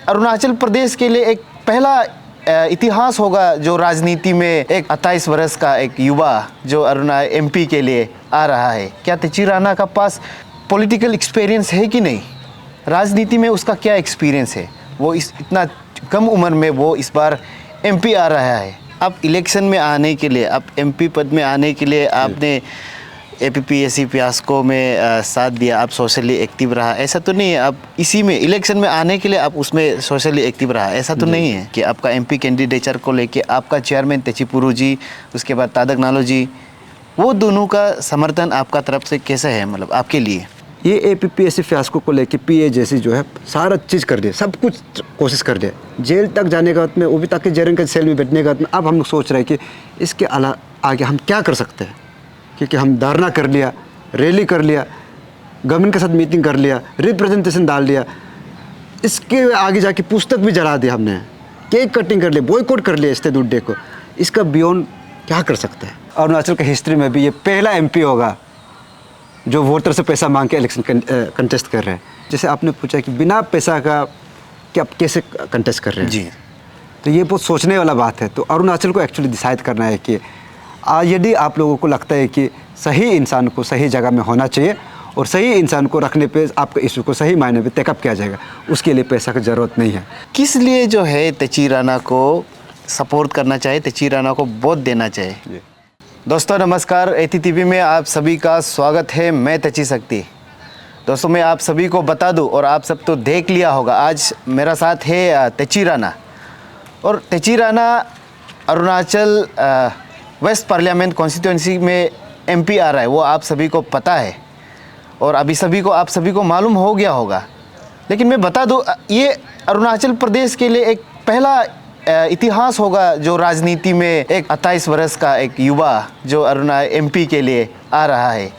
अरुणाचल प्रदेश के लिए एक पहला इतिहास होगा जो राजनीति में एक 28 वर्ष का एक युवा जो एमपी के लिए आ रहा है। क्या तेची राणा का पास पॉलिटिकल एक्सपीरियंस है कि नहीं, राजनीति में उसका क्या एक्सपीरियंस है? वो इतना कम उम्र में वो इस बार एमपी आ रहा है। अब इलेक्शन में आने के लिए, अब एमपी पद में आने के लिए आपने एपीपीएससी फियास्को में साथ दिया, आप सोशली एक्टिव रहा, ऐसा तो नहीं है आप इसी में इलेक्शन में आने के लिए आप उसमें सोशली एक्टिव रहा, ऐसा तो नहीं है कि आपका एमपी कैंडिडेचर को लेके आपका चेयरमैन तेची पुरू जी, उसके बाद तादक नालो जी, वो दोनों का समर्थन आपका तरफ से कैसा है, मतलब आपके लिए? ये एपीपीएससी फियास्को को लेके पीए जैसी जो है सारा चीज़ कर दिया, सब कुछ कोशिश कर दिया, जेल तक जाने का वक्त में, वो भी ताकि जेल के सेल में बैठने का वक्त में। अब हम लोग सोच रहे हैं कि इसके अलावा आगे हम क्या कर सकते हैं, क्योंकि हम धरना कर लिया, रैली कर लिया, गवर्नमेंट के साथ मीटिंग कर लिया, रिप्रेजेंटेशन डाल दिया, इसके आगे जाके पुस्तक भी जला दिया हमने, केक कटिंग कर लिया, बॉयकॉट कर लिया स्टेट डे को। इसका बियॉन्ड क्या कर सकते हैं? अरुणाचल के हिस्ट्री में भी ये पहला एमपी होगा जो वोटर से पैसा मांग के इलेक्शन कंटेस्ट कर रहे हैं। जैसे आपने पूछा कि बिना पैसा का क्या कैसे कंटेस्ट कर रहे हैं जी, तो ये बहुत सोचने वाला बात है। तो अरुणाचल को एक्चुअली डिसाइड करना है कि यदि आप लोगों को लगता है कि सही इंसान को सही जगह में होना चाहिए और सही इंसान को रखने पे आपका इशू को सही मायने में टेकअप किया जाएगा, उसके लिए पैसा की ज़रूरत नहीं है। किस लिए जो है तेची राणा को सपोर्ट करना चाहिए, तेची राणा को वोट देना चाहिए? दोस्तों नमस्कार, एटी टीवी में आप सभी का स्वागत है। मैं तेची शक्ति। दोस्तों मैं आप सभी को बता दूं, और आप सब तो देख लिया होगा, आज मेरा साथ है तेची राणा, और Techi Rana Arunachal west parliament constituency में एमपी आ रहा है, वो आप सभी को पता है और अभी आप सभी को मालूम हो गया होगा। लेकिन मैं बता दूं, ये अरुणाचल प्रदेश के लिए एक पहला इतिहास होगा जो राजनीति में एक 28 वर्ष का एक युवा जो एमपी के लिए आ रहा है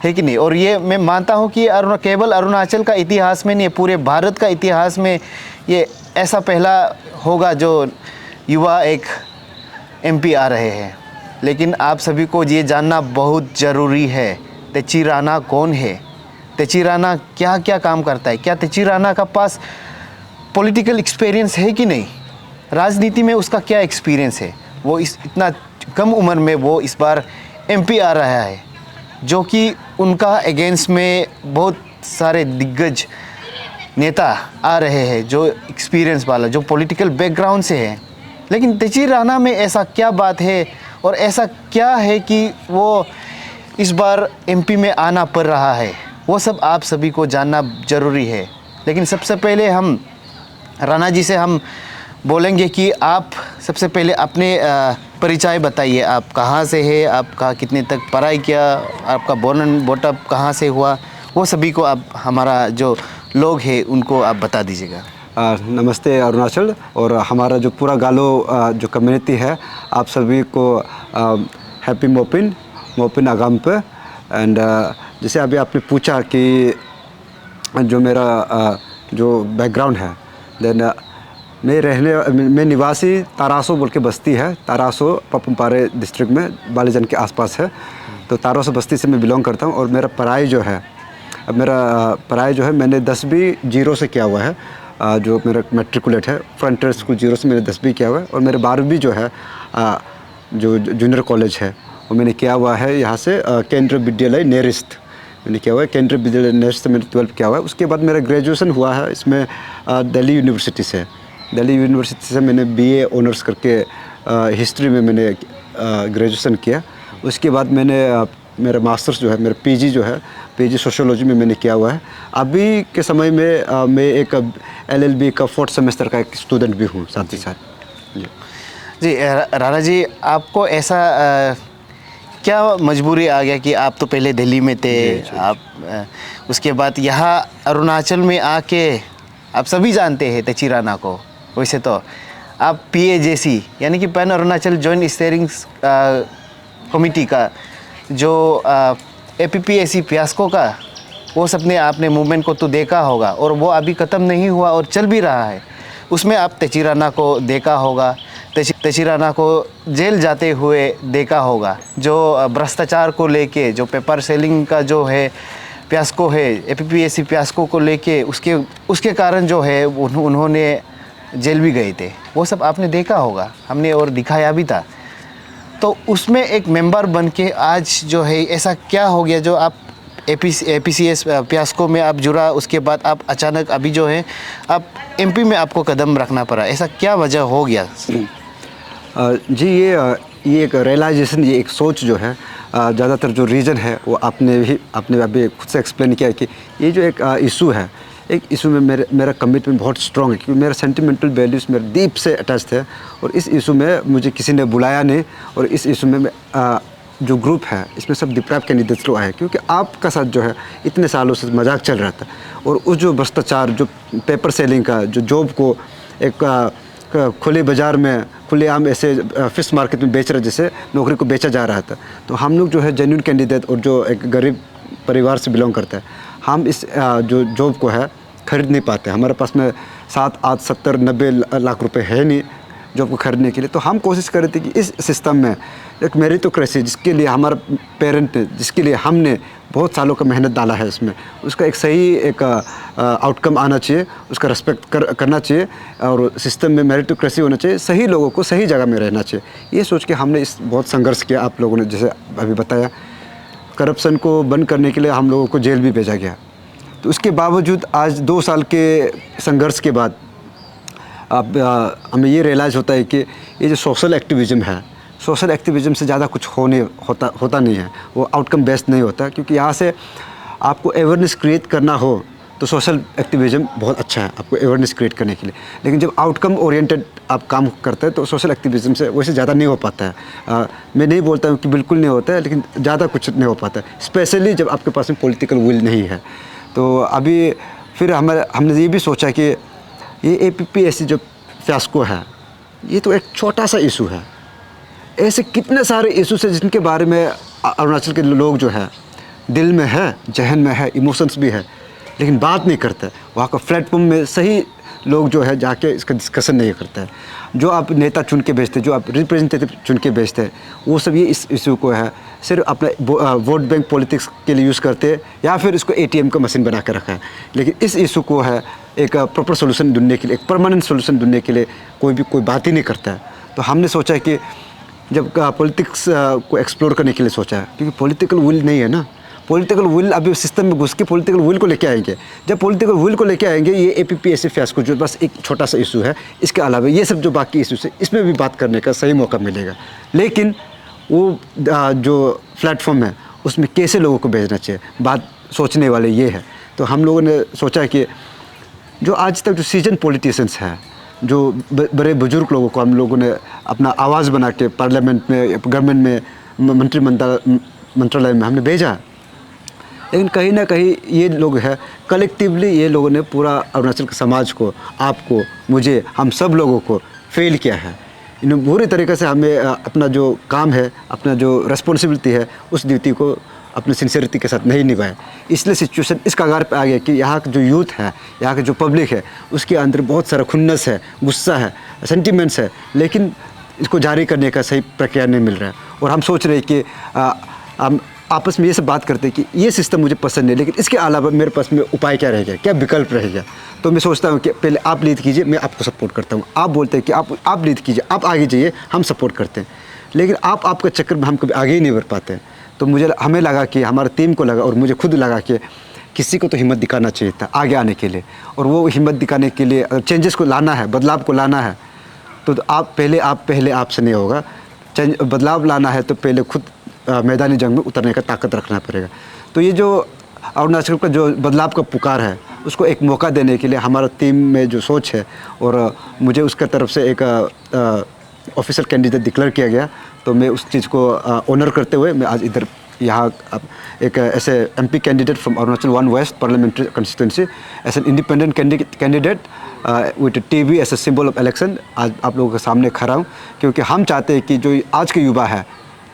कि नहीं? और ये मैं मानता हूँ कि केवल अरुणाचल का इतिहास में नहीं, पूरे भारत का इतिहास में ये ऐसा पहला होगा जो युवा एक एमपी आ रहे हैं। लेकिन आप सभी को ये जानना बहुत ज़रूरी है, तेची राणा कौन है, तेची राणा क्या क्या काम करता है, क्या तेची राणा का पास पॉलिटिकल एक्सपीरियंस है कि नहीं, राजनीति में उसका क्या एक्सपीरियंस है। वो इतना कम उम्र में वो इस बार एमपी आ रहा है, जो कि उनका अगेंस्ट में बहुत सारे दिग्गज नेता आ रहे हैं जो एक्सपीरियंस वाला, जो पॉलिटिकल बैकग्राउंड से है। लेकिन तेची राणा में ऐसा क्या बात है और ऐसा क्या है कि वो इस बार एमपी में आना पड़ रहा है, वो सब आप सभी को जानना ज़रूरी है। लेकिन सबसे पहले हम राणा जी से हम बोलेंगे कि आप सबसे पहले अपने परिचय बताइए, आप कहाँ से है, आपका कितने तक पढ़ाई किया, आपका बोर्न एंड बॉटअप कहाँ से हुआ, वो सभी को आप हमारा जो लोग हैं उनको आप बता दीजिएगा। नमस्ते अरुणाचल और हमारा जो पूरा गालो जो कम्युनिटी है, आप सभी को हैप्पी मोपिन आगाम पे। एंड जैसे अभी आपने पूछा कि जो मेरा जो बैकग्राउंड है, देन मैं निवासी तारासो बोल के बस्ती है, तारासो पपुमपारे डिस्ट्रिक्ट में बालीजन के आसपास है। तो तारासो बस्ती से मैं बिलोंग करता हूँ। और मेरा पढ़ाई जो है मैंने 10वीं जीरो से किया हुआ है, जो मेरा मैट्रिकुलेट है, फ्रंटियर स्कूल जीरो से मैंने 10वीं किया हुआ है। और मेरे 12वीं जो है जो जूनियर कॉलेज है वो मैंने किया हुआ है यहाँ से केंद्रीय विद्यालय नेरिस्ट मैंने किया हुआ है, केंद्रीय विद्यालय नेरिस्ट से मैंने 12th किया हुआ है। उसके बाद मेरा ग्रेजुएशन हुआ है इसमें दिल्ली यूनिवर्सिटी से मैंने बीए ऑनर्स करके हिस्ट्री में मैंने ग्रेजुएशन किया। उसके बाद मैंने मेरा मास्टर्स जो है, मेरा पीजी सोशियोलॉजी में मैंने किया हुआ है। अभी के समय में मैं एक LLB का 4th सेमेस्टर का एक स्टूडेंट भी हूँ साथ ही साथ। जी राणा जी, आपको ऐसा क्या मजबूरी आ गया कि आप तो पहले दिल्ली में थे, आप उसके बाद यहाँ अरुणाचल में आके, आप सभी जानते हैं तेची राणा को, वैसे तो आप PAJC यानी कि pan Arunachal joint steering committee का जो APPSC फियास्को का, वो सबने आपने मूवमेंट को तो देखा होगा, और वो अभी ख़त्म नहीं हुआ और चल भी रहा है। उसमें आप तेची राणा को देखा होगा, तेची राणा को जेल जाते हुए देखा होगा, जो भ्रष्टाचार को लेके, जो पेपर सेलिंग का जो है पियास्को है, एपीपीएससी पियास्को को लेके उसके कारण जो है उन्होंने जेल भी गए थे, वो सब आपने देखा होगा, हमने और दिखाया भी था। तो उसमें एक मेंबर बन के आज जो है ऐसा क्या हो गया जो आप एपीसीएस पियास्को में आप जुड़ा, उसके बाद आप अचानक अभी जो है आप एमपी में आपको कदम रखना पड़ा, ऐसा क्या वजह हो गया? जी ये एक रियलाइजेशन, ये एक सोच जो है, ज़्यादातर जो रीज़न है वो आपने अभी खुद से एक्सप्लेन किया है कि ये जो एक इशू है, एक इशू में मेरा कमिटमेंट बहुत स्ट्रॉन्ग है, क्योंकि मेरा सेंटिमेंटल वैल्यूज़ मेरे डीप से अटैच थे। और इस इशू में मुझे किसी ने बुलाया नहीं, और इस इशू में जो ग्रुप है इसमें सब डिप्राइव कैंडिडेट्स लोग आए, क्योंकि आपका साथ जो है इतने सालों से मजाक चल रहा था। और उस जो भ्रष्टाचार, जो पेपर सेलिंग का, जो जॉब को एक खुले बाज़ार में खुलेआम ऐसे फिश मार्केट में बेच रहे, जैसे नौकरी को बेचा जा रहा था, तो हम लोग जो है जेन्युइन कैंडिडेट और जो एक गरीब परिवार से बिलोंग करता है, हम इस जो जॉब को है खरीद नहीं पाते। हमारे पास में 7, 8, 70, 90 लाख रुपए है नहीं जॉब को खरीदने के लिए। तो हम कोशिश कर रहे थे कि इस सिस्टम में एक मेरिटोक्रेसी, जिसके लिए हमारे पेरेंट ने, जिसके लिए हमने बहुत सालों का मेहनत डाला है, इसमें उसका एक सही एक आउटकम आना चाहिए, उसका रिस्पेक्ट करना चाहिए, और सिस्टम में मेरिटोक्रेसी होना चाहिए, सही लोगों को सही जगह में रहना चाहिए। ये सोच के हमने इस बहुत संघर्ष किया। आप लोगों ने जैसे अभी बताया, करप्शन को बंद करने के लिए हम लोगों को जेल भी भेजा गया। तो उसके बावजूद आज 2 साल के संघर्ष के बाद अब हमें ये रियलाइज़ होता है कि ये जो सोशल एक्टिविज़म है, सोशल एक्टिविज़म से ज़्यादा कुछ होता नहीं है, वो आउटकम बेस्ड नहीं होता। क्योंकि यहाँ से आपको अवेयरनेस क्रिएट करना हो तो सोशल एक्टिविज़म बहुत अच्छा है आपको अवेयरनेस क्रिएट करने के लिए, लेकिन जब आउटकम ओरिएंटेड आप काम करते हैं तो सोशल एक्टिविज़म से वैसे ज़्यादा नहीं हो पाता है। मैं नहीं बोलता हूँ कि बिल्कुल नहीं होता है, लेकिन ज़्यादा कुछ नहीं हो पाता है, स्पेशली जब आपके पास में पॉलिटिकल विल नहीं है। तो अभी फिर हमने ये भी सोचा कि ये एपीपीएससी जो फियास्को है, ये तो एक छोटा सा इशू है। ऐसे कितने सारे इशूज़ हैं जिनके बारे में अरुणाचल के लोग जो है दिल में है, जहन में है, इमोशंस भी है, लेकिन बात नहीं करते। वहाँ का प्लेटफॉर्म में सही लोग जो है जाके इसका डिस्कशन नहीं करते हैं। जो आप नेता चुन के भेजते, जो आप रिप्रेजेंटेटिव चुन के भेजते हैं, वो सब ये इस इशू को है सिर्फ अपना वोट बैंक पॉलिटिक्स के लिए यूज़ करते हैं, या फिर इसको एटीएम का मशीन बना कर रखा है। लेकिन इस इशू को है एक प्रॉपर सोल्यूशन ढूंढने के लिए, एक परमानेंट सोल्यूशन ढूंढने के लिए कोई बात ही नहीं करता है। तो हमने सोचा कि जब पॉलिटिक्स को एक्सप्लोर करने के लिए सोचा है, क्योंकि पॉलिटिकल विल नहीं है ना, पॉलिटिकल विल अभी सिस्टम में घुस के पॉलिटिकल विल को लेके आएंगे। जब पॉलिटिकल विल को लेके आएंगे, ये एपीपीएससी फियास्को जो बस एक छोटा सा इशू है, इसके अलावा ये सब जो बाकी इशूज़ है, इसमें भी बात करने का सही मौका मिलेगा। लेकिन वो जो प्लेटफॉर्म है उसमें कैसे लोगों को भेजना चाहिए, बात सोचने वाले ये है। तो हम लोगों ने सोचा कि जो आज तक जो सीजन पॉलिटिशियंस हैं, जो बड़े बुजुर्ग लोगों को हम लोगों ने अपना आवाज़ बना के पार्लियामेंट में, गवर्नमेंट में, मंत्रालय में हमने भेजा, लेकिन कहीं ना कहीं ये लोग हैं कलेक्टिवली, ये लोगों ने पूरा अरुणाचल के समाज को, आपको, मुझे, हम सब लोगों को फेल किया है। इन्होंने बुरी तरीके से हमें अपना जो काम है, अपना जो रिस्पॉन्सिबिलिटी है, उस ड्यूटी को अपनी सिंसियरिटी के साथ नहीं निभाया। इसलिए सिचुएशन इस कगार पे आ गया कि यहाँ का जो यूथ है, यहाँ के जो पब्लिक है, उसके अंदर बहुत सारा खुन्नस है, गुस्सा है, सेंटिमेंट्स है, लेकिन इसको जारी करने का सही प्रक्रिया नहीं मिल रहा है। और हम सोच रहे हैं कि हम आपस में ये सब बात करते हैं कि ये सिस्टम मुझे पसंद नहीं, लेकिन इसके अलावा मेरे पास में उपाय क्या रहेगा, क्या विकल्प रहेगा। तो मैं सोचता हूँ कि पहले आप लीड कीजिए, मैं आपको सपोर्ट करता हूँ। आप बोलते हैं कि आप लीड कीजिए, आप आगे जाइए, हम सपोर्ट करते हैं, लेकिन आपका चक्कर में हम कभी आगे ही नहीं बढ़ पाते। तो हमें लगा कि हमारी टीम को लगा और मुझे खुद लगा कि किसी को तो हिम्मत दिखाना चाहिए था आगे आने के लिए। और वो हिम्मत दिखाने के लिए चेंजेस को लाना है, बदलाव को लाना है, तो आप पहले आपसे नहीं होगा। बदलाव लाना है तो पहले खुद मैदानी जंग में उतरने का ताकत रखना पड़ेगा। तो ये जो अरुणाचल का जो बदलाव का पुकार है, उसको एक मौका देने के लिए हमारा टीम में जो सोच है, और मुझे उसका तरफ से एक ऑफिशियल कैंडिडेट डिक्लेयर किया गया, तो मैं उस चीज़ को ऑनर करते हुए मैं आज इधर यहाँ एक ऐसे MP candidate from Arunachal 1 west parliamentary constituency as an independent candidate with TV as a symbol of election आज आप लोगों के सामने खड़ा हूँ। क्योंकि हम चाहते हैं कि जो आज के युवा है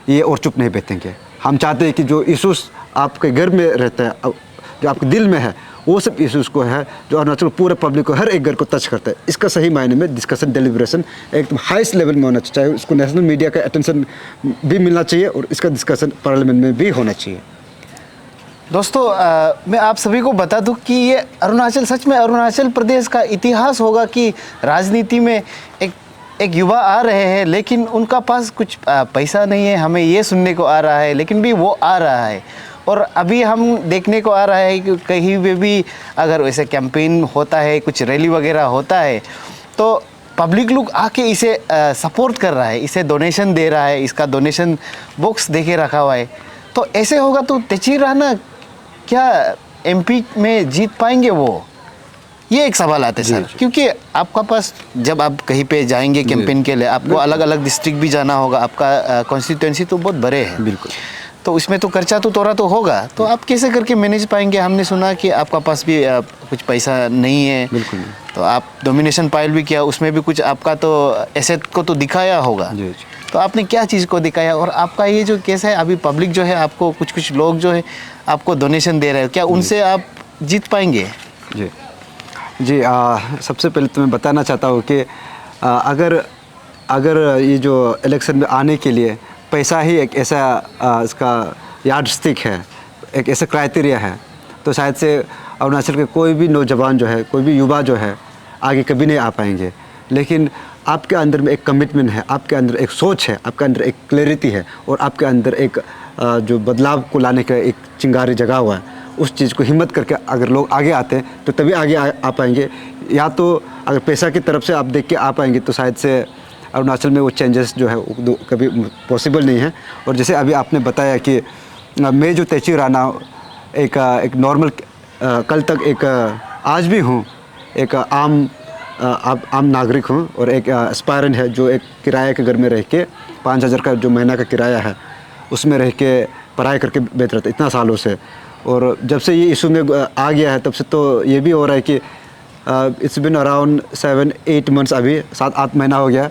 ये और चुप नहीं बैठेंगे। हम चाहते हैं कि जो इशूज़ आपके घर में रहते हैं, जो आपके दिल में है, वो सब इशूज़ को है जो अरुणाचल पूरे पब्लिक को, हर एक घर को टच करता है, इसका सही मायने में डिस्कशन डिलीब्रेशन एकदम हाईएस्ट लेवल में होना चाहिए। उसको नेशनल मीडिया का अटेंशन भी मिलना चाहिए और इसका डिस्कशन पार्लियामेंट में भी होना चाहिए। दोस्तों मैं आप सभी को बता दूं कि ये अरुणाचल, सच में अरुणाचल प्रदेश का इतिहास होगा कि राजनीति में एक युवा आ रहे हैं, लेकिन उनका पास कुछ पैसा नहीं है, हमें ये सुनने को आ रहा है, लेकिन भी वो आ रहा है। और अभी हम देखने को आ रहा है कि कहीं पे भी अगर वैसे कैंपेन होता है, कुछ रैली वगैरह होता है, तो पब्लिक लोग आके इसे सपोर्ट कर रहा है, इसे डोनेशन दे रहा है, इसका डोनेशन बॉक्स देके रखा हुआ है। तो ऐसे होगा तो तेची राणा क्या एमपी में जीत पाएंगे वो? ये एक सवाल आता है सर, क्योंकि आपका पास जब आप कहीं पे जाएंगे कैंपेन के लिए, आपको अलग अलग डिस्ट्रिक्ट भी जाना होगा, आपका कॉन्स्टिट्यूंसी तो बहुत बड़े है, बिल्कुल। तो उसमें तो खर्चा तो थोड़ा तो होगा, तो आप कैसे करके मैनेज पाएंगे? हमने सुना कि आपका पास भी कुछ पैसा नहीं है, बिल्कुल। तो आप डोमिनेशन फाइल भी किया, उसमें भी कुछ आपका तो एसेट को तो दिखाया होगा, जी। तो आपने क्या चीज़ को दिखाया? और आपका ये जो केस है अभी, पब्लिक जो है आपको कुछ लोग जो है आपको डोनेशन दे रहे हैं, क्या उनसे आप जीत पाएंगे? जी जी, सबसे पहले तो मैं बताना चाहता हूँ कि अगर ये जो इलेक्शन में आने के लिए पैसा ही एक ऐसा इसका यार्ड स्टिक है, एक ऐसा क्राइटेरिया है, तो शायद से अरुणाचल के कोई भी नौजवान जो है, कोई भी युवा जो है आगे कभी नहीं आ पाएंगे। लेकिन आपके अंदर में एक कमिटमेंट है, आपके अंदर एक सोच है, आपके अंदर एक क्लैरिटी है, और आपके अंदर एक जो बदलाव को लाने का एक चिंगारी जगा हुआ है, उस चीज़ को हिम्मत करके अगर लोग आगे आते हैं तो तभी आगे आ पाएंगे। या तो अगर पैसा की तरफ से आप देख के आ पाएंगे तो शायद से अरुणाचल में वो चेंजेस जो है वो कभी पॉसिबल नहीं है। और जैसे अभी आपने बताया कि मैं जो तेची राणा एक नॉर्मल कल तक एक आज भी हूँ, एक आम नागरिक हूँ, और एक एस्पायरेंट है जो एक किराए के घर में रह के 5,000 का जो महीना का किराया है उसमें रह के पढ़ाई करके बेच रहा था इतना सालों से। और जब से ये इशू में आ गया है तब से तो ये भी हो रहा है कि इट्स बिन अराउंड 7-8 मंथ्स, अभी 7-8 महीना हो गया।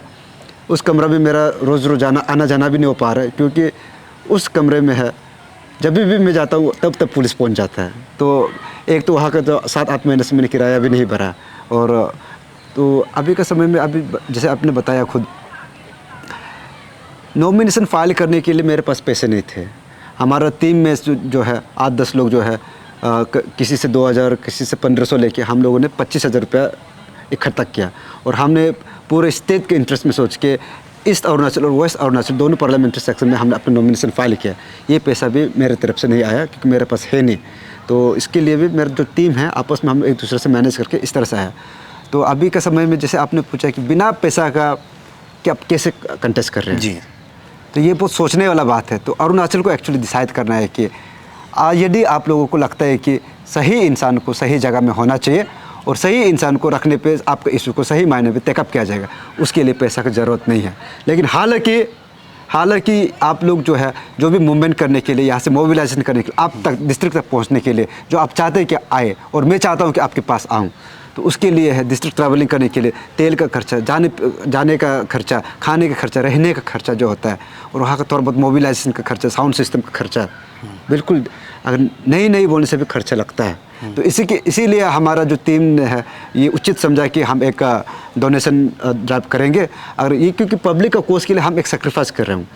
उस कमरा में मेरा रोज़ आना जाना भी नहीं हो पा रहा है, क्योंकि उस कमरे में है जब भी मैं जाता हूँ तब पुलिस पहुँच जाता है। तो एक तो वहाँ का जो 7-8 महीने से मैंने किराया भी नहीं भरा, और तो अभी का समय में अभी जैसे आपने बताया खुद, नॉमिनेशन फाइल करने के लिए मेरे पास पैसे नहीं थे। हमारा टीम में जो है 8-10 लोग जो है किसी से 2,000 किसी से 1,500 लेके हम लोगों ने 25,000 रुपया इकट्ठा किया, और हमने पूरे स्टेट के इंटरेस्ट में सोच के ईस्ट अरुणाचल और वेस्ट अरुणाचल दोनों पार्लियामेंट्री सेक्शन में हमने अपना नॉमिनेशन फाइल किया। ये पैसा भी मेरे तरफ से नहीं आया क्योंकि मेरे पास है नहीं, तो इसके लिए भी मेरा जो टीम है आपस में हम एक दूसरे से मैनेज करके इस तरह से आया। तो अभी का समय में जैसे आपने पूछा कि बिना पैसा का कि आप कैसे कंटेस्ट कर रहे हैं, जी, तो ये बहुत सोचने वाला बात है। तो अरुणाचल को एक्चुअली डिसाइड करना है कि यदि आप लोगों को लगता है कि सही इंसान को सही जगह में होना चाहिए और सही इंसान को रखने पे आपके इशू को सही मायने में टेकअप किया जाएगा, उसके लिए पैसा की ज़रूरत नहीं है। लेकिन हालांकि आप लोग जो है जो भी मूवमेंट करने के लिए, यहाँ से मोबिलाइजेशन करने के लिए, आप तक डिस्ट्रिक्ट तक पहुँचने के लिए जो आप चाहते हैं कि आए, और मैं चाहता हूँ कि आपके पास आऊँ, तो उसके लिए है डिस्ट्रिक्ट ट्रैवलिंग करने के लिए तेल का खर्चा, जाने का खर्चा, खाने का खर्चा, रहने का खर्चा जो होता है, और वहाँ का थोड़ा बहुत मोबिलाइजेशन का खर्चा, साउंड सिस्टम का खर्चा, बिल्कुल अगर नहीं बोलने से भी खर्चा लगता है। तो इसीलिए हमारा जो टीम ने है ये उचित समझा कि हम एक डोनेशन ड्राइव करेंगे। अगर ये क्योंकि पब्लिक का कोस के लिए हम एक सेक्रीफाइस कर रहे हैं,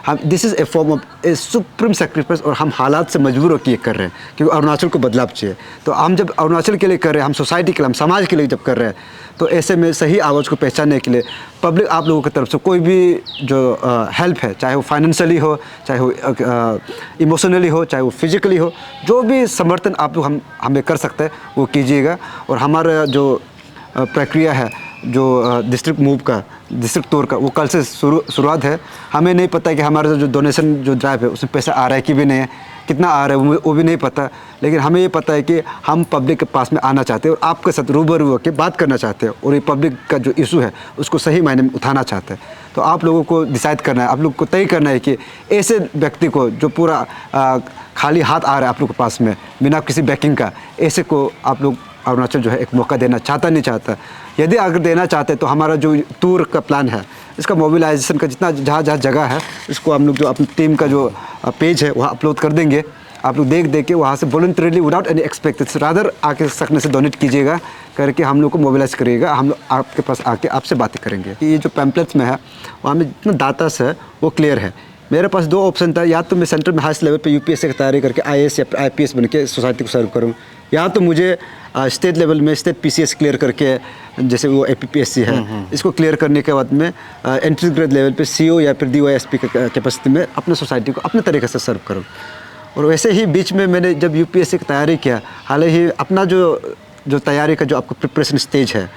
हम this is a form of a supreme sacrifice, और हम हालात से मजबूर होकर ये कर रहे हैं क्योंकि अरुणाचल को बदलाव चाहिए। तो हम जब अरुणाचल के लिए कर रहे हैं, हम सोसाइटी के लिए, हम समाज के लिए जब कर रहे हैं, तो ऐसे में सही आवाज़ को पहचानने के लिए पब्लिक आप लोगों की तरफ से कोई भी जो हेल्प है, चाहे वो फाइनेंशियली हो, चाहे वो इमोशनली हो, चाहे वो फिजिकली हो, जो भी समर्थन आप लोग हमें कर सकते हैं वो कीजिएगा। और हमारा जो प्रक्रिया है जो डिस्ट्रिक्ट मूव का, डिस्ट्रिक्ट टूर का, वो कल से शुरुआत है। हमें नहीं पता कि हमारा जो डोनेशन जो ड्राइव है उसमें पैसा आ रहा है कि भी नहीं है, कितना आ रहा है वो भी नहीं पता, लेकिन हमें ये पता है कि हम पब्लिक के पास में आना चाहते हैं और आपके साथ रूबरू होकर बात करना चाहते हैं, और ये पब्लिक का जो इशू है उसको सही मायने में उठाना चाहते हैं। तो आप लोगों को डिसाइड करना है, आप लोग को तय करना है कि ऐसे व्यक्ति को जो पूरा खाली हाथ आ रहा है आप लोग के पास में बिना किसी बैकिंग का, ऐसे को आप लोग अरुणाचल जो है एक मौका देना चाहता नहीं चाहता। यदि अगर देना चाहते तो हमारा जो टूर का प्लान है, इसका मोबिलाइजेशन का जितना जहाँ जगह है, इसको हम लोग जो अपनी टीम का जो पेज है वहाँ अपलोड कर देंगे। आप लोग देख के वहाँ से voluntarily without any expected rather आके सकने से डोनेट कीजिएगा, करके हम लोग को मोबिलाइज करिएगा। हम लोग आपके पास आके आपसे बातें करेंगे। ये जो पैम्पलेट्स में है वहाँ में जितना डाटा है वो क्लियर है मेरे पास दो ऑप्शन था, या तो मैं सेंटर में हाईएस्ट लेवल पे यूपीएससी की तैयारी करके आईएएस या आईपीएस बन के सोसाइटी को सर्व करूं, या तो मुझे स्टेट लेवल में स्टेट पीसीएस क्लियर करके, जैसे वो एपीपीएससी है, इसको क्लियर करने के बाद में एंट्री ग्रेड लेवल पे सीओ या फिर डीवाईएसपी की कैपेसिटी में अपने सोसाइटी को अपने तरीके से सर्व करूँ। और वैसे ही बीच में मैंने जब यूपीएससी की तैयारी किया, हालांकि अपना जो तैयारी का जो आपका प्रिपरेशन स्टेज है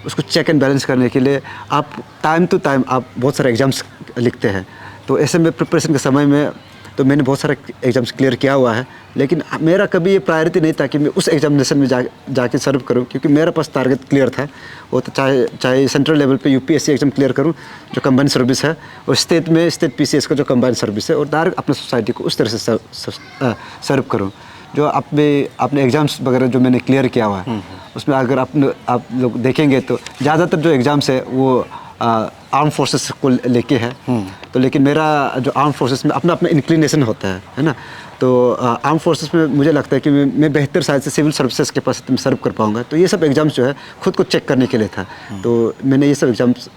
उसको चेक एंड बैलेंस करने के लिए आप टाइम टू टाइम आप बहुत सारे एग्ज़ाम्स लिखते हैं। तो ऐसे में प्रिपरेशन के समय में तो मैंने बहुत सारे एग्ज़ाम्स क्लियर किया हुआ है, लेकिन मेरा कभी ये प्रायोरिटी नहीं था कि मैं उस एग्जामिनेशन में जाके सर्व करूं, क्योंकि मेरा पास टारगेट क्लियर था। वो तो चाहे सेंट्रल लेवल पे यूपीएससी एग्ज़ाम क्लियर करूं जो कंबाइंड सर्विस है, और स्टेट में स्टेट पीसीएस का जो कंबाइंड सर्विस है, और डायरेक्ट अपने सोसाइटी को उस तरह से सर्व करूँ। जो आपने एग्ज़ाम्स वगैरह जो मैंने क्लियर किया हुआ है उसमें अगर आप लोग देखेंगे तो ज़्यादातर जो एग्ज़ाम्स है वो आर्म फोर्सेस को लेके है। तो लेकिन मेरा जो आर्म फोर्सेस में अपना इंक्लिनेशन होता है ना। तो आर्म फोर्सेस में मुझे लगता है कि मैं बेहतर शायद से सिविल सर्विसेज के पास में सर्व कर पाऊँगा। तो ये सब एग्ज़ाम्स जो है खुद को चेक करने के लिए था, तो मैंने ये सब एग्ज़ाम्स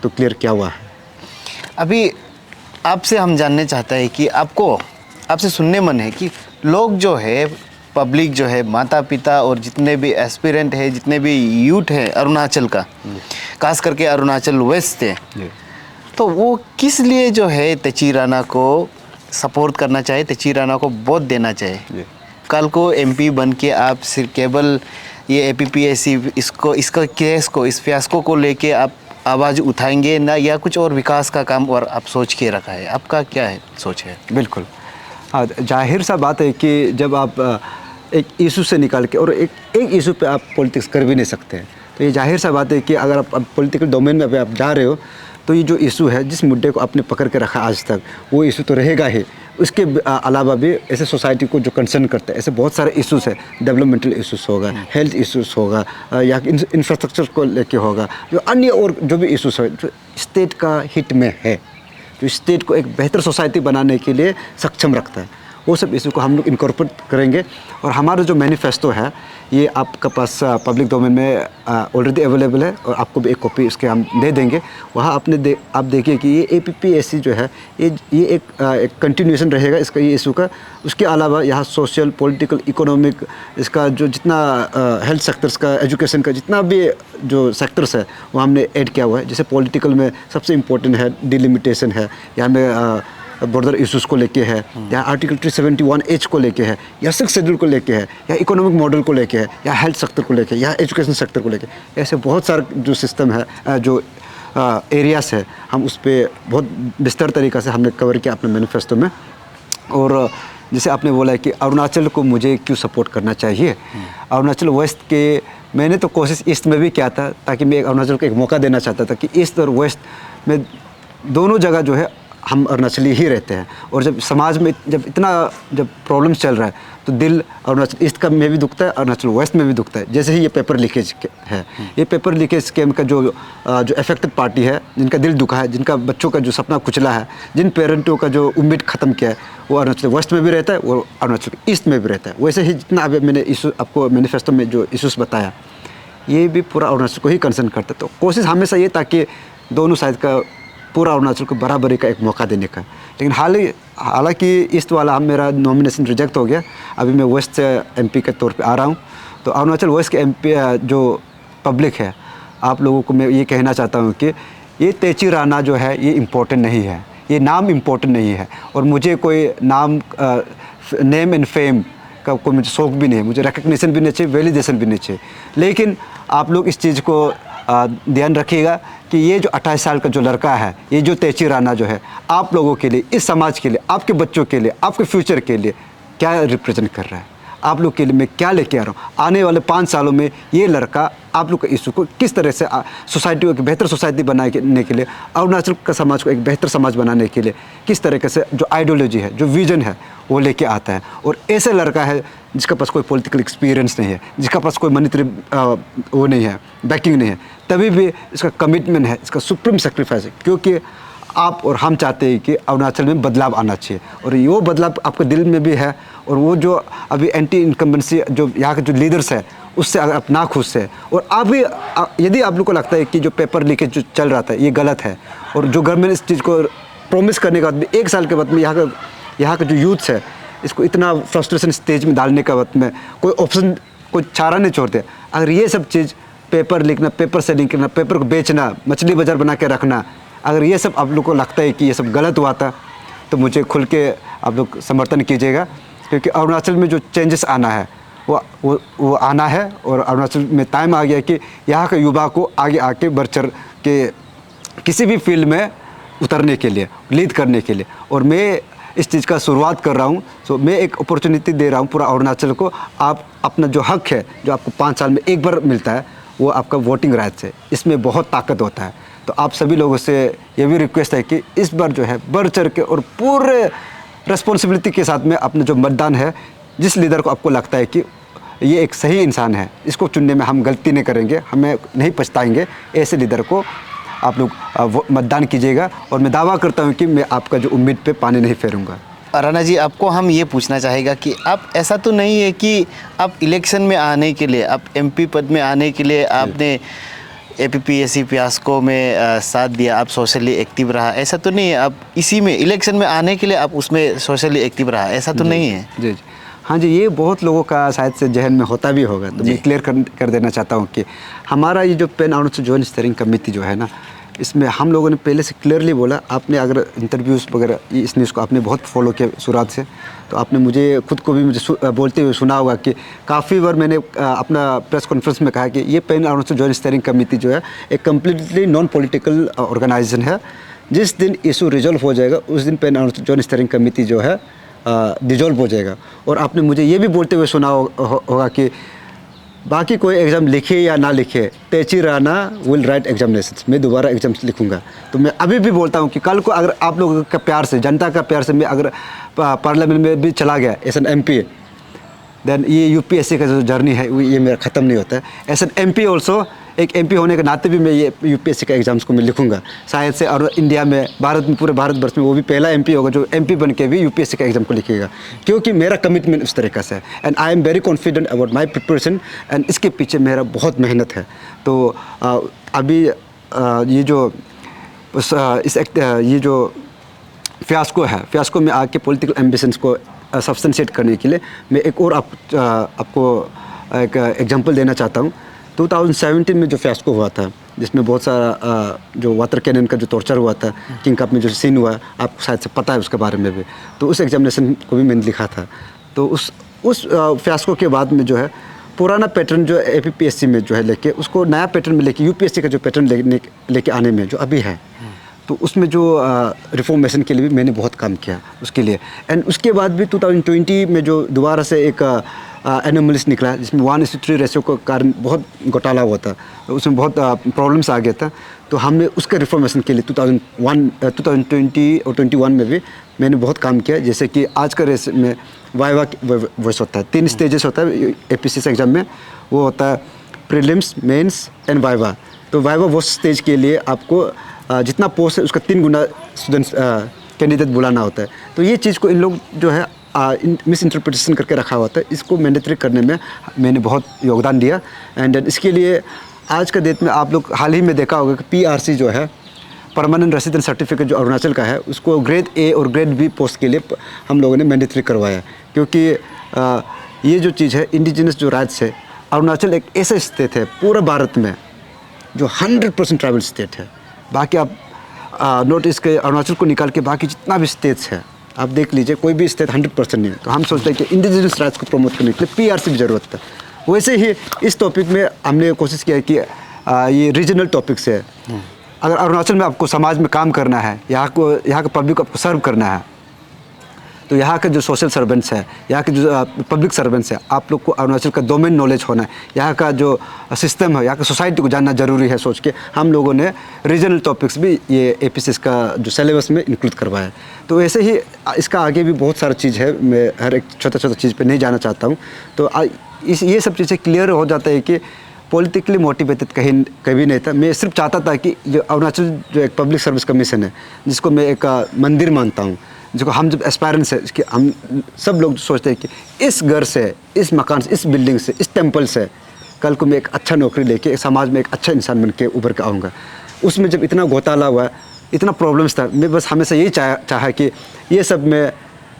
तो क्लियर किया हुआ है। अभी आपसे हम जानने चाहते हैं कि आपसे सुनने मन है कि लोग जो है, पब्लिक जो है, माता पिता और जितने भी एस्पिरेंट है, जितने भी यूथ है अरुणाचल का, खास करके अरुणाचल वेस्ट है, तो वो किस लिए जो है तेची राणा को सपोर्ट करना चाहिए, तेची राणा को वोट देना चाहिए। कल को एमपी बन के आप सिर्फ केवल ये एपीपीएससी इसका केस को, इस फियास्को को लेके आप आवाज़ उठाएंगे ना, या कुछ और विकास का काम और आप सोच के रखा है? आपका क्या है सोच है? बिल्कुल, हाँ, जाहिर सा बात है कि जब आप एक इशू से निकाल के और एक इशू पे आप पॉलिटिक्स कर भी नहीं सकते हैं, तो ये जाहिर सा बात है कि अगर आप पॉलिटिकल डोमेन में आप जा रहे हो तो ये जो इशू है, जिस मुद्दे को आपने पकड़ के रखा आज तक, वो इशू तो रहेगा ही। उसके अलावा भी ऐसे सोसाइटी को जो कंसर्न करते हैं, ऐसे बहुत सारे इश्यूज़ हैं। डेवलपमेंटल इश्यूज़ होगा, हेल्थ इश्यूज़ होगा, या इंफ्रास्ट्रक्चर को लेके होगा, जो अन्य और जो भी इश्यूज़ है जो स्टेट का हिट में है, जो स्टेट को एक बेहतर सोसाइटी बनाने के लिए सक्षम रखता है, वो सब इशू को हम लोग इनकॉर्पोरेट करेंगे। और हमारा जो मैनिफेस्टो है ये आपके पास पब्लिक डोमेन में ऑलरेडी अवेलेबल है, और आपको भी एक कॉपी इसके हम दे देंगे। वहाँ आप देखिए कि ये एपीपीएससी जो है ये एक कंटिन्यूएशन रहेगा इसका, ये इशू का। उसके अलावा यहाँ सोशल, पॉलिटिकल, इकोनॉमिक, इसका जो जितना हेल्थ सेक्टर्स का, एजुकेशन का जितना भी जो सेक्टर्स है वो हमने ऐड किया हुआ है। जैसे पॉलिटिकल में सबसे इम्पोर्टेंट है डिलिमिटेशन है, यहाँ में बॉर्डर इश्यूज़ को लेके है, या आर्टिकल 371H को लेके है, या 6 शेड्यूल को लेके है, या इकोनॉमिक मॉडल को लेके है, या हेल्थ सेक्टर को लेके, या एजुकेशन सेक्टर को लेके। ऐसे बहुत सारे जो सिस्टम है, जो एरियाज़ है, हम उस पर बहुत विस्तार तरीक़ा से हमने कवर किया अपने मैनिफेस्टो में। और जैसे आपने बोला है कि अरुणाचल को मुझे क्यों सपोर्ट करना चाहिए, अरुणाचल वेस्ट के मैंने तो कोशिश ईस्ट में भी किया था, ताकि मैं अरुणाचल को एक मौका देना चाहता था कि ईस्ट और वेस्ट में दोनों जगह जो है हम अरुणाचली ही रहते हैं। और जब समाज में जब प्रॉब्लम्स चल रहा है तो दिल अरुणाचल ईस्ट का में भी दुखता है, अरुणाचल वेस्ट में भी दुखता है। जैसे ही ये पेपर लीकेज है, ये पेपर लीकेज स्कैम का जो अफेक्टेड पार्टी है, जिनका दिल दुखा है, जिनका बच्चों का जो सपना कुचला है, जिन पेरेंटों का जो उम्मीद ख़त्म किया है, वो अरुणाचल वेस्ट में भी रहता है, वो अरुणाचल ईस्ट में भी रहता है। वैसे ही जितना अभी मैंने इशू आपको मैनिफेस्टो में जो इशूज़ बताया, ये भी पूरा अरुणाचल को ही कंसर्न करता है। तो कोशिश हमेशा ये ताकि दोनों साइड का पूरा अरुणाचल को बराबरी का एक मौका देने का। लेकिन हालांकि ईस्ट वाला मेरा नॉमिनेशन रिजेक्ट हो गया, अभी मैं वेस्ट से एमपी के तौर पे आ रहा हूँ। तो अरुणाचल वेस्ट के एमपी जो पब्लिक है, आप लोगों को मैं ये कहना चाहता हूँ कि ये तेची राणा जो है ये इम्पोर्टेंट नहीं है, ये नाम इम्पोर्टेंट नहीं है। और मुझे कोई नेम एंड फेम का कोई मुझे शौक भी नहीं है, मुझे रिकग्निशन भी नहीं चाहिए, वैलिडेशन भी नहीं चाहिए। लेकिन आप लोग इस चीज़ को ध्यान रखिएगा कि ये जो 28 साल का जो लड़का है, ये जो तेची राणा जो है, आप लोगों के लिए, इस समाज के लिए, आपके बच्चों के लिए, आपके फ्यूचर के लिए क्या रिप्रेजेंट कर रहा है, आप लोग के लिए मैं क्या लेके आ रहा हूँ। आने वाले 5 सालों में ये लड़का आप लोग के इशू को किस तरह से सोसाइटी को एक बेहतर सोसाइटी बनाने के लिए, अरुणाचल का समाज को एक बेहतर समाज बनाने के लिए किस तरीके से जो आइडियोलॉजी है, जो विजन है, वो लेके आता है। और ऐसे लड़का है जिसका पास कोई पॉलिटिकल एक्सपीरियंस नहीं है, जिसका पास कोई मॉनेटरी वो नहीं है, बैकिंग नहीं है, तभी भी इसका कमिटमेंट है, इसका सुप्रीम सेक्रीफाइस है। क्योंकि आप और हम चाहते हैं कि अरुणाचल में बदलाव आना चाहिए, और वो बदलाव आपके दिल में भी है। और वो जो अभी एंटी इनकम्बेंसी जो यहाँ के जो लीडर्स है, उससे अगर आप ना खुश है, और आप भी यदि आप लोग को लगता है कि जो पेपर लीकेज जो चल रहा था ये गलत है, और जो गवर्नमेंट इस चीज़ को प्रॉमिस करने के बाद भी 1 साल के बाद में यहाँ का जो यूथ है इसको इतना फ्रस्ट्रेशन स्टेज में डालने के बाद में कोई ऑप्शन, कोई चारा नहीं छोड़ते। अगर ये सब चीज़ पेपर लिखना, पेपर सेलिंग करना, पेपर को बेचना, मछली बाजार बना के रखना, अगर ये सब आप लोग को लगता है कि ये सब गलत हुआ था तो मुझे खुल के आप लोग समर्थन कीजिएगा, क्योंकि अरुणाचल में जो चेंजेस आना है वो आना है। और अरुणाचल में टाइम आ गया कि यहाँ के युवा को आगे आके बढ़ चढ़ के किसी भी फील्ड में उतरने के लिए, लीड करने के लिए। और मैं इस चीज़ का शुरुआत कर रहा हूँ। सो मैं एक अपॉर्चुनिटी दे रहा हूँ पूरा अरुणाचल को। आप अपना जो हक है, जो आपको 5 साल में एक बार मिलता है, वो आपका वोटिंग राइट्स है। इसमें बहुत ताकत होता है। तो आप सभी लोगों से ये भी रिक्वेस्ट है कि इस बार जो है बढ़ चढ़ के और पूरे रिस्पॉन्सिबिलिटी के साथ में अपना जो मतदान है, जिस लीडर को आपको लगता है कि ये एक सही इंसान है, इसको चुनने में हम गलती नहीं करेंगे, हमें नहीं पछताएंगे, ऐसे लीडर को आप लोग मतदान कीजिएगा। और मैं दावा करता हूँ कि मैं आपका जो उम्मीद पे पानी नहीं फेरूंगा। राणा जी, आपको हम ये पूछना चाहेगा कि आप, ऐसा तो नहीं है कि आप इलेक्शन में आने के लिए, आप एमपी पद में आने के लिए आपने APPSC फियास्को में साथ दिया, आप सोशली एक्टिव रहा, ऐसा तो नहीं है? आप इसी में इलेक्शन में आने के लिए आप उसमें सोशली एक्टिव रहा, ऐसा तो नहीं है? जी। हाँ जी, ये बहुत लोगों का शायद से जहन में होता भी होगा। तो मैं क्लियर कर देना चाहता हूँ कि हमारा ये जो pan Arunachal joint steering committee जो है ना, इसमें हम लोगों ने पहले से क्लियरली बोला। आपने अगर इंटरव्यूज़ वगैरह इस न्यूज़ को आपने बहुत फॉलो किया शुरुआत से, तो आपने मुझे खुद को भी मुझे बोलते हुए सुना होगा कि काफ़ी बार मैंने अपना प्रेस कॉन्फ्रेंस में कहा कि ये pan Arunachal joint steering committee जो है एक कम्प्लीटली नॉन पॉलिटिकल ऑर्गेनाइजेशन है। जिस दिन इशू रिजॉल्व हो जाएगा उस दिन pan Arunachal joint steering committee जो है डिजॉल्व हो जाएगा। और आपने मुझे ये भी बोलते हुए सुना होगा कि बाकी कोई एग्ज़ाम लिखे या ना लिखे, Techi Rana will write examinations, मैं दोबारा एग्जाम्स लिखूंगा। तो मैं अभी भी बोलता हूँ कि कल को अगर आप लोगों का प्यार से, जनता का प्यार से मैं अगर पार्लियामेंट में भी चला गया एज एन MP, देन ये UPSC का जो जर्नी है ये मेरा ख़त्म नहीं होता है। एज एन MP ऑल्सो, एक MP होने के नाते भी मैं ये UPSC का एग्ज़ाम्स को मैं लिखूंगा। शायद से और इंडिया में, भारत में, पूरे भारतवर्ष में वो भी पहला MP होगा जो MP बन के भी UPSC का एग्ज़ाम को लिखेगा, क्योंकि मेरा कमिटमेंट उस तरीक़ा से है। And I am very confident about my preparation, and इसके पीछे मेरा बहुत मेहनत है। तो अभी ये जो फियास्को है, फियास्को में आके पॉलिटिकल एम्बिशंस को सब्सटेंशिएट करने के लिए मैं एक और आपको एक एग्जांपल देना चाहता हूँ। 2017 में जो फियास्को हुआ था, जिसमें बहुत सारा जो वाटर कैनन का जो टॉर्चर हुआ था, किंग कप में जो सीन हुआ, आपको शायद से पता है उसके बारे में भी। तो उस एग्जामिनेशन को भी मैंने लिखा था। तो उस फियास्को के बाद में जो है पुराना पैटर्न जो APPSC में जो है लेके उसको नया पैटर्न में लेके UPSC का जो पैटर्न लेके आने में जो अभी है, तो उसमें जो रिफॉर्मेशन के लिए भी मैंने बहुत काम किया उसके लिए। एंड उसके बाद भी 2020 में जो दोबारा से एक एनोमलीज निकला, जिसमें 1:3 रेशियो के कारण बहुत घोटाला हुआ था, उसमें बहुत प्रॉब्लम्स आ गया था। तो हमने उसके रिफॉर्मेशन के लिए 2020 और 21 में भी मैंने बहुत काम किया। जैसे कि आज का रेस में वाइवा वॉइस होता है, 3 स्टेजेस होता है APPSC एग्ज़ाम में, वो होता है प्रीलिम्स, मेंस एंड वाइवा। तो वाइवा वो स्टेज के लिए आपको जितना पोस्ट है उसका 3 गुना स्टूडेंट्स कैंडिडेट बुलाना होता है। तो ये चीज़ को इन लोग जो है मिस इंटरप्रिटेशन करके रखा हुआ था, इसको मैंडेटरी करने में मैंने बहुत योगदान दिया। एंड इसके लिए आज का डेट में आप लोग हाल ही में देखा होगा कि PRC जो है, परमानेंट रेसिडेंट सर्टिफिकेट जो अरुणाचल का है, उसको ग्रेड A और ग्रेड B पोस्ट के लिए हम लोगों ने मैंडेटरी करवाया। क्योंकि ये जो चीज़ है, इंडिजिनस जो राइट्स है, अरुणाचल एक ऐसा स्टेट है पूरा भारत में जो 100% ट्राइबल स्टेट है। बाकी आप नॉर्थ ईस्ट के अरुणाचल को निकाल के बाकी जितना भी स्टेट्स है आप देख लीजिए, कोई भी स्टेट 100% नहीं है। तो हम सोचते हैं कि इंडिजिनस राइट्स को प्रमोट करने के लिए PRC की ज़रूरत है। वैसे ही इस टॉपिक में हमने कोशिश किया है कि ये रीजनल टॉपिक्स है। अगर अरुणाचल में आपको समाज में काम करना है, यहाँ का पब्लिक को आपको सर्व करना है, तो यहाँ के जो सोशल सर्वेंट्स है, यहाँ के जो पब्लिक सर्वेंट्स है, आप लोग को अरुणाचल का डोमेन नॉलेज होना है, यहाँ का जो सिस्टम है, यहाँ का सोसाइटी को जानना ज़रूरी है। सोच के हम लोगों ने रीजनल टॉपिक्स भी ये APPSC का जो सिलेबस में इंक्लूड करवाया है। तो ऐसे ही इसका आगे भी बहुत सारा चीज़ है, मैं हर एक छोटा चीज़ पे नहीं जाना चाहता हूँ। तो ये सब चीज़ें क्लियर हो जाता है कि पॉलिटिकली मोटिवेटेड कभी नहीं था। मैं सिर्फ चाहता था कि जो अरुणाचल जो एक पब्लिक सर्विस कमीशन है, जिसको मैं एक मंदिर मानता हूँ, जिसको हम जब एस्पायरेंट्स है, इसके हम सब लोग सोचते हैं कि इस घर से, इस मकान से, इस बिल्डिंग से, इस टेम्पल से कल को मैं एक अच्छा नौकरी लेके समाज में एक अच्छा इंसान बन के उभर के आऊँगा। उसमें जब इतना घोटाला हुआ इतना प्रॉब्लम्स था, मैं बस हमेशा यही चाहा कि ये सब में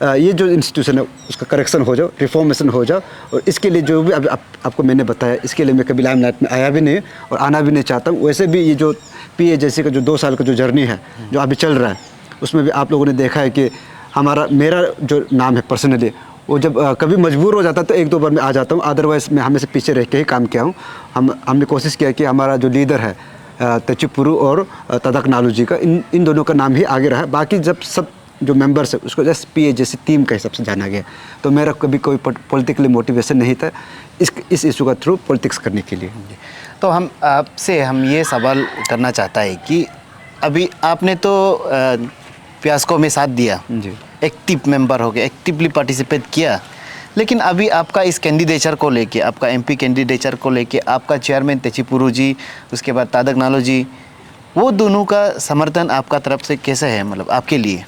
ये जो इंस्टीट्यूशन है उसका करेक्शन हो जाओ, रिफॉर्मेशन हो जाओ। और इसके लिए जो भी अभी आपको मैंने बताया, इसके लिए मैं कभी लाइमलाइट में आया भी नहीं और आना भी नहीं चाहता हूँ। वैसे भी ये जो PAJC का जो 2 साल का जो जर्नी है जो अभी चल रहा है, उसमें भी आप लोगों ने देखा है कि मेरा जो नाम है पर्सनली, वो जब कभी मजबूर हो जाता तो 1-2 बार मैं आ जाता हूँ, अदरवाइज़ मैं हमेशा पीछे रह के ही काम किया हूँ। हमने कोशिश किया कि हमारा जो लीडर है तेची पुरु और तदक नालू जी का, इन दोनों का नाम ही आगे रहा। बाकी जब सब जो मेंबर्स है उसको जस्ट PAJC टीम के हिसाब से जाना गया। तो मेरा कभी कोई पॉलिटिकली मोटिवेशन नहीं था इस इशू का थ्रू पॉलिटिक्स करने के लिए। तो हम आपसे ये सवाल करना चाहता है कि अभी आपने तो फियास्को में साथ दिया जी, एक्टिव मेंबर हो गए, एक्टिवली पार्टिसिपेट किया, लेकिन अभी आपका इस कैंडिडेचर को लेके, आपका MP कैंडिडेचर को लेके आपका चेयरमैन तेची पुरु जी, उसके बाद तादक नालो जी, वो दोनों का समर्थन आपका तरफ से कैसे है, मतलब आपके लिए?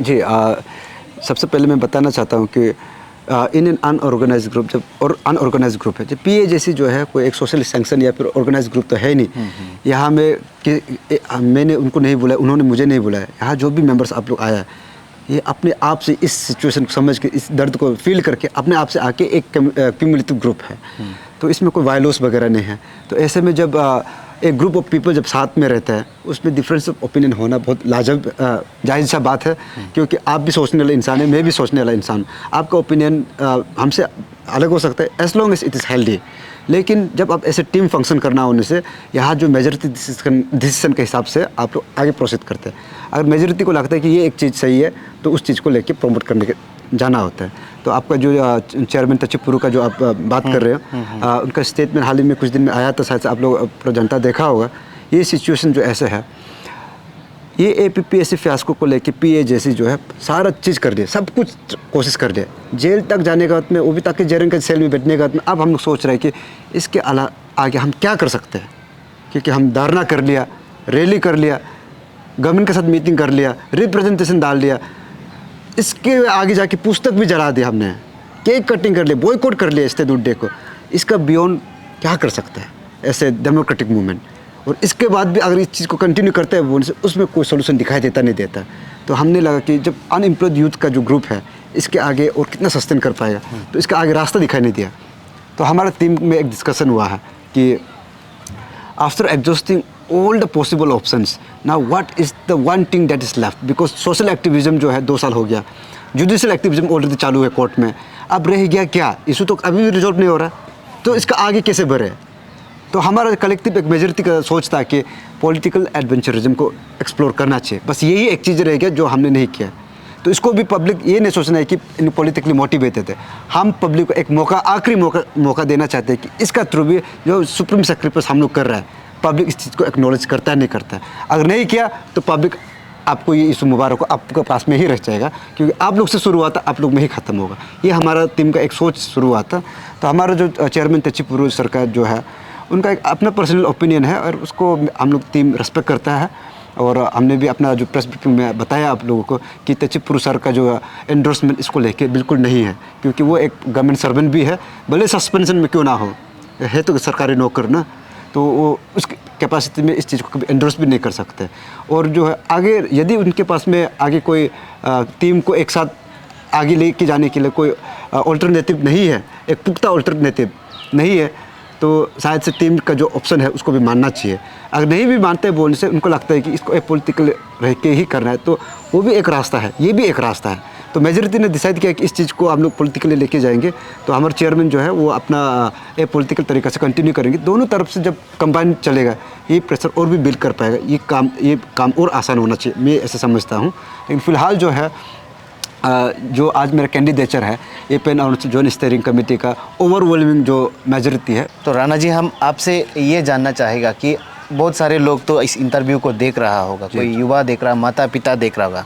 जी, सबसे पहले मैं बताना चाहता हूँ कि इन एन अनऑर्गेनाइज ग्रुप, जब और अनऑर्गेनाइज ग्रुप है, जब PAJC जो है कोई एक सोशल सैंक्शन या फिर ऑर्गेनाइज ग्रुप तो है नहीं। यहाँ मैंने उनको नहीं बुलाया, उन्होंने मुझे नहीं बुलाया। यहाँ जो भी मेंबर्स आप लोग आया, ये अपने आप से इस सिचुएशन को समझ के, इस दर्द को फील करके अपने आप से आके एक क्यूमुलेटिव ग्रुप है। तो इसमें कोई वायलेंस वगैरह नहीं है। तो ऐसे में जब एक ग्रुप ऑफ पीपल जब साथ में रहता है, उसमें डिफरेंस ऑफ ओपिनियन होना बहुत लाजब जायज़ सा बात है, क्योंकि आप भी सोचने वाला इंसान है, मैं भी सोचने वाला इंसान। आपका ओपिनियन हमसे अलग हो सकता है as long as it is healthy. लेकिन जब आप ऐसे टीम फंक्शन करना होने से, यहाँ जो मेजॉरिटी डिसीजन के हिसाब से आप लोग आगे प्रोसीड करते हैं। अगर मेजॉरिटी को लगता है कि ये एक चीज़ सही है, तो उस चीज़ को लेके प्रमोट करने के जाना होता है। तो आपका जो चेयरमैन तेची पुरु का जो आप बात कर रहे हो, उनका स्टेटमेंट हाल ही में कुछ दिन में आया था, शायद से आप लोग पूरा जनता देखा होगा। ये सिचुएशन जो ऐसे है, ये APPSC फियास्को को लेके PAJC जो है सारा चीज़ कर दिया, सब कुछ कोशिश कर दिया। जेल तक जाने के बाद में, वो भी ताकि जेल के सेल में बैठने के बाद में, अब हम लोग सोच रहे हैं कि इसके आगे हम क्या कर सकते हैं। क्योंकि हम धरना कर लिया, रैली कर लिया, गवर्नमेंट के साथ मीटिंग कर लिया, रिप्रेजेंटेशन डाल दिया, इसके आगे जाके पुस्तक भी जला दिया हमने, केक कटिंग कर लिया, बॉयकॉट कर लिया स्टेट डे को। इसका बियॉन्ड क्या कर सकता है ऐसे डेमोक्रेटिक मूवमेंट? और इसके बाद भी अगर इस चीज़ को कंटिन्यू करते हैं वो, उसमें कोई सोल्यूशन दिखाई नहीं देता। तो हमने लगा कि जब अनएम्प्लॉयड यूथ का जो ग्रुप है, इसके आगे और कितना सस्टेन कर पाएगा, तो इसका आगे रास्ता दिखाई नहीं दिया। तो हमारा टीम में एक डिस्कशन हुआ है कि after exhausting all the possible options, now what is the one thing that is left? Because social activism जो है 2 साल हो गया, जुडिशल एक्टिविज्म ऑलरेडी चालू है कोर्ट में, अब रह गया क्या? इशू तो अभी भी रिजॉल्व नहीं हो रहा, तो इसका आगे कैसे बढ़े? तो हमारा कलेक्टिव एक मेजॉरिटी का सोच था कि पॉलिटिकल एडवेंचरिज्म को एक्सप्लोर करना चाहिए। बस यही एक चीज़ रह गया जो हमने नहीं किया। तो इसको भी पब्लिक ये नहीं सोचना है कि इन पॉलिटिकली मोटिवेटेड है। हम पब्लिक को एक मौका, आखिरी मौका देना चाहते हैं कि इसका थ्रू भी जो सुप्रीम सेक्रेटरी हम लोग कर रहा है, पब्लिक इस चीज़ को एक्नॉलेज करता है नहीं करता है। अगर नहीं किया तो पब्लिक आपको ये इशू मुबारक को आपके पास में ही रह जाएगा, क्योंकि आप लोग से शुरू हुआ था, आप लोग में ही ख़त्म होगा। ये हमारा टीम का एक सोच शुरू हुआ था। तो हमारा जो चेयरमैन तेची पुरु सरकार जो है, उनका एक अपना पर्सनल ओपिनियन है और उसको हम लोग टीम रिस्पेक्ट करता है। और हमने भी अपना जो प्रेस ब्रीफिंग में बताया आप लोगों को कि तेची पुरु सर का जो एंडोर्समेंट इसको लेके बिल्कुल नहीं है, क्योंकि वो एक गवर्नमेंट सर्वेंट भी है, भले सस्पेंशन में क्यों ना हो, है तो सरकारी नौकर ना, तो वो उस कैपेसिटी में इस चीज़ को कभी एंडोर्स भी नहीं कर सकते। और जो है आगे यदि उनके पास में आगे कोई टीम को एक साथ आगे लेके जाने के लिए कोई अल्टरनेटिव नहीं है, एक पुख्ता अल्टरनेटिव नहीं है, तो शायद से टीम का जो ऑप्शन है उसको भी मानना चाहिए। अगर नहीं भी मानते बोलने से, उनको लगता है कि इसको एक पॉलिटिकल रह के ही करना है, तो वो भी एक रास्ता है, ये भी एक रास्ता है। तो मेजॉरिटी ने डिसाइड किया कि इस चीज़ को हम लोग पॉलिटिकली लेके जाएंगे। तो हमारे चेयरमैन जो है वो अपना एक पॉलिटिकल तरीक़ा से कंटिन्यू करेंगे। दोनों तरफ से जब कंबाइन चलेगा, ये प्रेशर और भी बिल्ड कर पाएगा, ये काम और आसान होना चाहिए, मैं ऐसे समझता हूँ। लेकिन फ़िलहाल जो है जो आज मेरा कैंडिडेचर है, ये pan Arunachal zone steering committee का ओवरवेलमिंग जो मेजॉरिटी है। तो राणा जी, हम आपसे ये जानना चाहेगा कि बहुत सारे लोग तो इस इंटरव्यू को देख रहा होगा, कोई युवा देख रहा, माता पिता देख रहा होगा,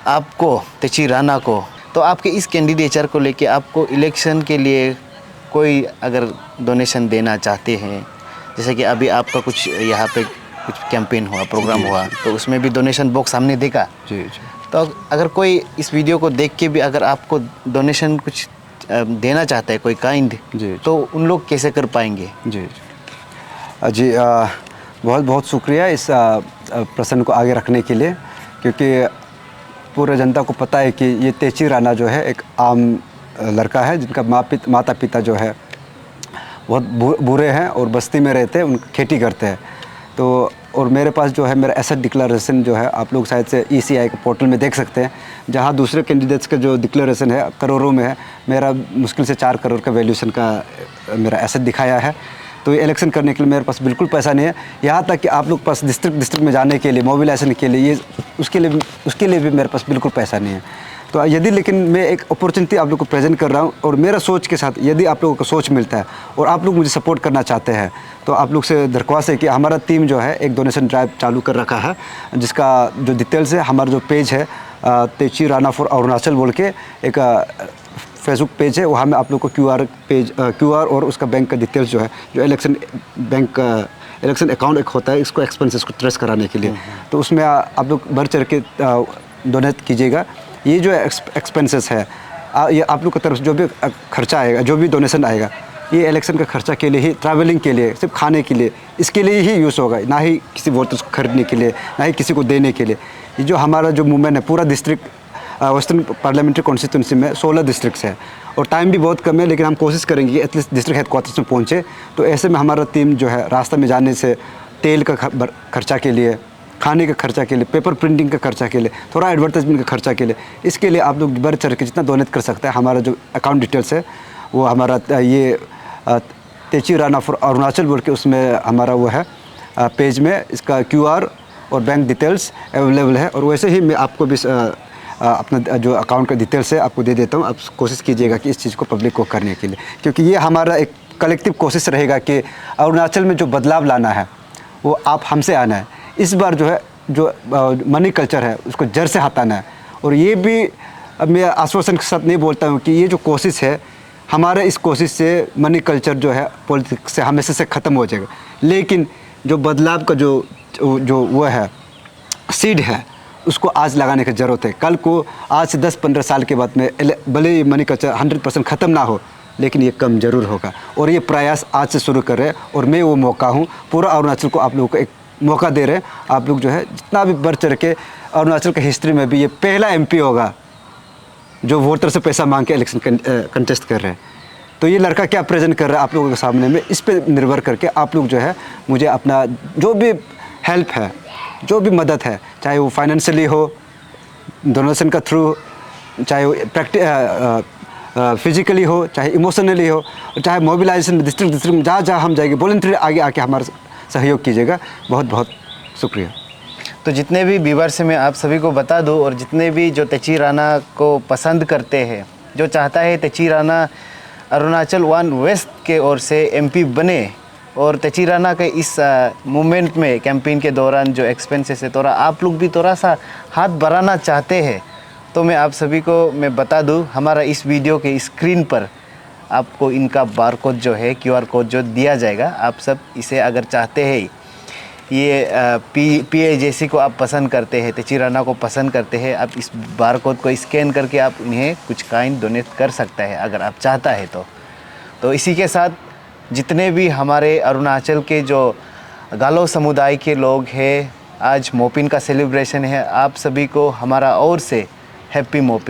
आपको तेची राणा को, तो आपके इस कैंडिडेचर को लेके आपको इलेक्शन के लिए कोई अगर डोनेशन देना चाहते हैं, जैसे कि अभी आपका कुछ यहाँ पे कुछ कैंपेन हुआ, प्रोग्राम हुआ, तो उसमें भी डोनेशन बॉक्स हमने देखा जी। तो अगर कोई इस वीडियो को देख के भी अगर आपको डोनेशन कुछ देना चाहता है, कोई काइंड, तो उन लोग कैसे कर पाएंगे? जी जी, बहुत बहुत शुक्रिया इस प्रश्न को आगे रखने के लिए, क्योंकि पूरे जनता को पता है कि ये तेची राणा जो है एक आम लड़का है जिनका माता पिता जो है बहुत बुरे हैं और बस्ती में रहते हैं, उन खेती करते हैं। तो और मेरे पास जो है मेरा एसेट डिक्लेरेशन जो है आप लोग शायद से ECI के पोर्टल में देख सकते हैं, जहां दूसरे कैंडिडेट्स का जो डिक्लेरेशन है करोड़ों में है, मेरा मुश्किल से 4 करोड़ का वैल्यूएशन का मेरा एसेट दिखाया है। तो ये इलेक्शन करने के लिए मेरे पास बिल्कुल पैसा नहीं है, यहाँ तक कि आप लोग पास डिस्ट्रिक्ट में जाने के लिए मोबिलाइजेशन के लिए ये उसके लिए भी मेरे पास बिल्कुल पैसा नहीं है। तो यदि लेकिन मैं एक अपॉर्चुनिटी आप लोग को प्रेजेंट कर रहा हूँ और मेरा सोच के साथ यदि आप लोगों को सोच मिलता है और आप लोग मुझे सपोर्ट करना चाहते हैं, तो आप लोग से दरख्वास्त है कि हमारा टीम जो है एक डोनेशन ड्राइव चालू कर रखा है, जिसका जो डिटेल्स है हमारा जो पेज है तेची राणा फॉर अरुणाचल बोल के एक फेसबुक पेज है, वहाँ में आप लोग को QR और उसका बैंक का डिटेल्स जो है, जो इलेक्शन बैंक इलेक्शन अकाउंट एक होता है, इसको एक्सपेंसेस को ट्रेस कराने के लिए, तो उसमें आप लोग बढ़ चढ़ के डोनेट कीजिएगा। ये जो एक्सपेंसेस है ये आप लोग की तरफ से जो भी खर्चा आएगा, जो भी डोनेशन आएगा, ये इलेक्शन का खर्चा के लिए ही, ट्रैवलिंग के लिए, सिर्फ खाने के लिए, इसके लिए ही यूज़ होगा, ना ही किसी वोटर्स को खरीदने के लिए, ना ही किसी को देने के लिए। ये जो हमारा जो मूवमेंट है पूरा डिस्ट्रिक्ट वेस्टर्न पार्लियामेंट्री कॉन्स्टिट्यूंसी में 16 डिस्ट्रिक्ट्स है और टाइम भी बहुत कम है, लेकिन हम कोशिश करेंगे कि एटलीस्ट डिस्ट्रिक्ट हेडक्वार्टर्स में पहुँचे। तो ऐसे में हमारा टीम जो है रास्ते में जाने से तेल का खर्चा के लिए, खाने का खर्चा के लिए, पेपर प्रिंटिंग का खर्चा के लिए, थोड़ा एडवर्टाइजमेंट का खर्चा के लिए, इसके लिए आप लोग बढ़ चढ़ के जितना डोनेट कर सकते हैं, हमारा जो अकाउंट डिटेल्स है वो हमारा ये तेची राणा फॉर अरुणाचल बोल के उसमें हमारा वो है पेज में, इसका QR और बैंक डिटेल्स अवेलेबल है। और वैसे ही मैं आपको भी अपना जो अकाउंट का डिटेल्स है आपको दे देता हूँ। आप कोशिश कीजिएगा कि इस चीज़ को पब्लिक को करने के लिए, क्योंकि ये हमारा एक कलेक्टिव कोशिश रहेगा कि अरुणाचल में जो बदलाव लाना है वो आप हमसे आना है। इस बार जो है जो मनी कल्चर है उसको जड़ से हटाना है। और ये भी मैं आश्वासन के साथ नहीं बोलता हूँ कि ये जो कोशिश है हमारे, इस कोशिश से मनी कल्चर जो है पॉलिटिक्स से हमेशा से ख़त्म हो जाएगा, लेकिन जो बदलाव का जो वो है सीड है उसको आज लगाने की ज़रूरत है। कल को आज से 10-15 साल के बाद में भले ही मनी कल्चर 100% ख़त्म ना हो, लेकिन ये कम ज़रूर होगा। और ये प्रयास आज से शुरू कर रहे हैं और मैं वो मौका हूँ, पूरा अरुणाचल को आप लोगों को एक मौका दे रहे हैं। आप लोग जो है जितना भी बढ़ चढ़ के, अरुणाचल के हिस्ट्री में भी ये पहला MP होगा जो वोटर से पैसा मांग के इलेक्शन कंटेस्ट कर रहे हैं। तो ये लड़का क्या प्रेजेंट कर रहा है आप लोगों के सामने में, इस पे निर्भर करके आप लोग जो है मुझे अपना जो भी हेल्प है, जो भी मदद है, चाहे वो फाइनेंशियली हो, डोनेशन का थ्रू, चाहे वो फिजिकली हो, चाहे इमोशनली हो, चाहे मोबिलाइजेशन में डिस्ट्रिक्ट में जहाँ हम जाएंगे वॉलंटरी आगे आके हमारा सहयोग कीजिएगा। बहुत बहुत शुक्रिया। तो जितने भी व्यूअर्स से मैं आप सभी को बता दूं, और जितने भी जो तेची राणा को पसंद करते हैं, जो चाहता है तेची राणा अरुणाचल 1 वेस्ट के ओर से MP बने, और तेची राणा के इस मूवमेंट में कैंपेन के दौरान जो एक्सपेंसेस है थोड़ा आप लोग भी थोड़ा सा हाथ बढ़ाना चाहते हैं, तो मैं आप सभी को मैं बता दूं, हमारा इस वीडियो के स्क्रीन पर आपको इनका बार कोड जो है, QR कोड जो दिया जाएगा, आप सब इसे अगर चाहते हैं, ये PAJC को आप पसंद करते हैं, तेची राणा को पसंद करते हैं, आप इस बार कोड को स्कैन करके आप उन्हें कुछ काइन डोनेट कर सकता है अगर आप चाहता है तो इसी के साथ जितने भी हमारे अरुणाचल के जो गालो समुदाय के लोग हैं, आज मोपिन का सेलिब्रेशन है, आप सभी को हमारा ओर से हैप्पी मोपिन।